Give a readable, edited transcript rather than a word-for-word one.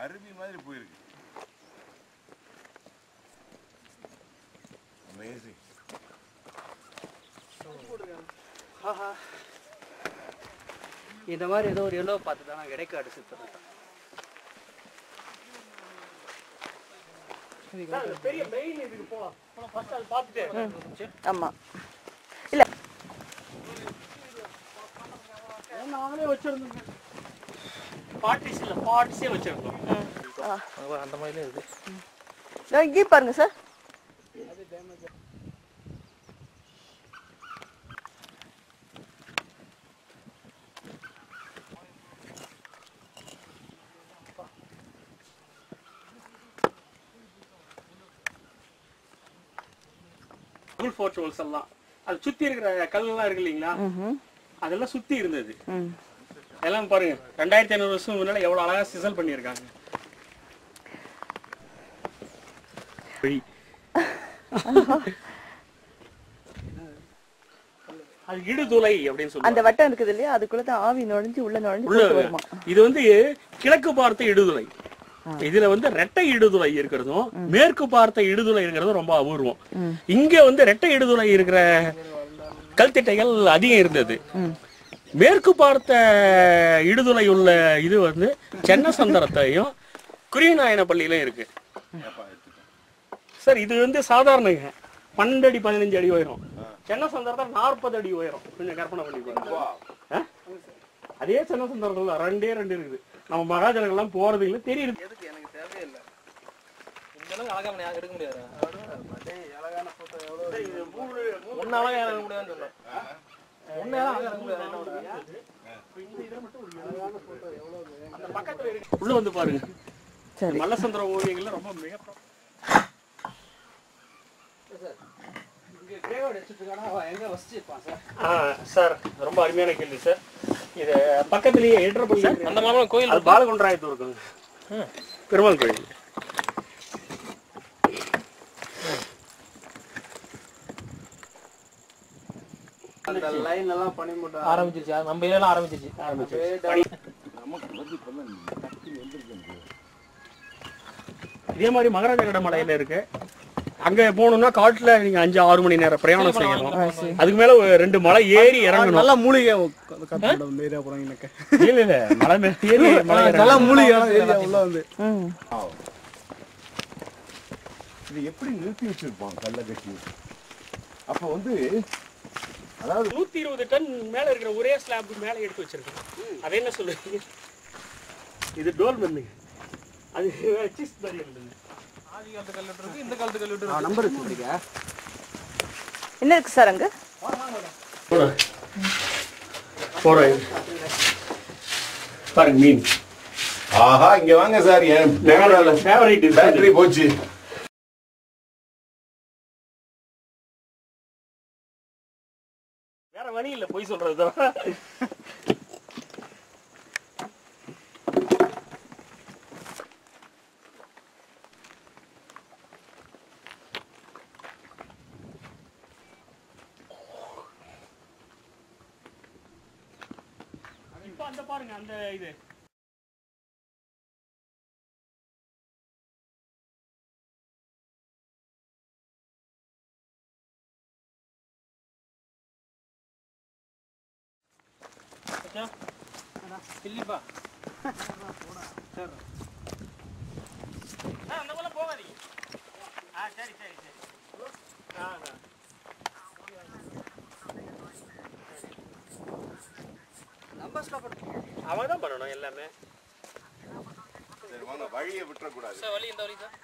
அருவி மாதிரி போயிருக்கு. அமேசிங். இந்த மாதிரி ஏதோ ஒரு எல்லோ பார்த்து தான் நான் இடைக்காடு சுற்றுறேன். பெரிய மெயின் இதுக்கு போகலாம். ஃபர்ஸ்ட் அது பார்த்துட்டு. ஆமாம் இல்லை நாங்களே வச்சிருந்தோம். பாட்டிஸ் இல்லை பாட்ஸே வச்சிருந்தோம். அந்த மாதிரிலே இருக்கு. இங்கே பாருங்க சார். ஃபோர்ட் ரோல்ஸ் எல்லாம் அது சுத்தி இருக்கிற கல்லெல்லாம் இருக்கு இல்லைங்களா, அதெல்லாம் சுத்தி இருந்தது. எல்லாம் பாருங்க 2500 வருஷம் முன்னால எவ்வளவு அழகா சிசல் பண்ணியிருக்காங்க. அது இடுதுளை அப்படின்னு சொல்லுவாங்க. அந்த வட்டம் இருக்குது இல்லையா, அதுக்குள்ள தான் ஆவி நுழைஞ்சு உள்ள வருமா. இது வந்து கிழக்கு பார்த்த இடுதுளை. இதுல வந்து ரெட்டை இடுதுளை இருக்கிறதும் மேற்கு பார்த்த இடுதுளை இருக்கிறதும் ரொம்ப அபூர்வம். இங்க வந்து ரெட்டை இடுதுளை இருக்கிற கல்திட்டைகள் அதிகம் இருந்தது. மேற்கு பார்த்த இடுதுளை உள்ள இது வந்து சென்னசந்தரத்தையும் குரியநாயனப்பள்ளியிலும் இருக்கு சார். இது வந்து சாதாரணங்க 12 அடி 15 அடி உயரம். சென்னசந்தரத்தில் 40 அடி உயரம். கொஞ்சம் கற்பனை பண்ணிக்கோங்க. அதே சென்னசந்தரத்துல 2 இருக்குது. நம்ம மகாஜனங்கள்லாம் போறது இல்லை தெரியுது. எதுக்கு எனக்கு தேவையே இல்லை. இந்த அளவுக்கு அழகா எடுக்க முடியாது. அழகான போட்டோ எவ்வளோ ஒன்னு அழகா எடுக்க முடியாதுன்னு சொன்னேன். உள்ள வந்து பாருங்க. மல்லசந்திர ஓவியங்கள்ல ரொம்ப மிக சார் ரொம்ப அருமையான கேள்வி சார். இது பக்கத்திலேயே ஏற்றப்பள்ளி அந்த மாதிரி கோயில் அது பாலகுண்டராயத்தூர் இருக்குங்க, பெருமாள் கோயில். ஆரம்பிச்சிருச்சு. நம்ம இதெல்லாம் ஆரம்பிச்சிருச்சு. இதே மாதிரி மகராஜகட மலையில இருக்கு. அங்க போகணும்னா காட்டுல நீங்க 5-6 மணி நேரம் பிரயாணம் செய்யணும். அதுக்கு மேல 2 மலை ஏறி இறங்கணும். நல்லா மூலிகை இல்ல மலை மேல ஏறி நல்லா மூலிகை உள்ள வந்து இது எப்படி நிறுத்தி வச்சிருப்பான் கல்ல கட்டி. அப்ப வந்து அதாவது 120 டன் மேல இருக்கிற ஒரே ஸ்லாப் மேல எடுத்து வச்சிருக்கோம். அது என்ன சொல்லுவீங்க? இது டோல் மண்ணுங்க. அது சிஸ் மாதிரி இருந்தது. ஆதி காலத்து கல்வெட்டு இருக்கு, இந்த காலத்து கல்வெட்டு இருக்கு. நம்பர் வச்சிருக்கீங்க. என்ன இருக்கு சார் அங்க? போறேன் பாருங்க மீன். ஆஹா இங்க வாங்க சார். என் ஃபேவரட் பேட்டரி போச்சு. வேற வழி இல்ல போய் சொல்றதுதான். இப்ப அந்த பாருங்க அந்த இது இல்லப்பா அந்த போல போகாதீங்க. சரி சரி சரி. அவன் தான் பண்ணணும் எல்லாமே. வழியை விட்டுறக்கூடாது. வழி இந்த வழி தான்.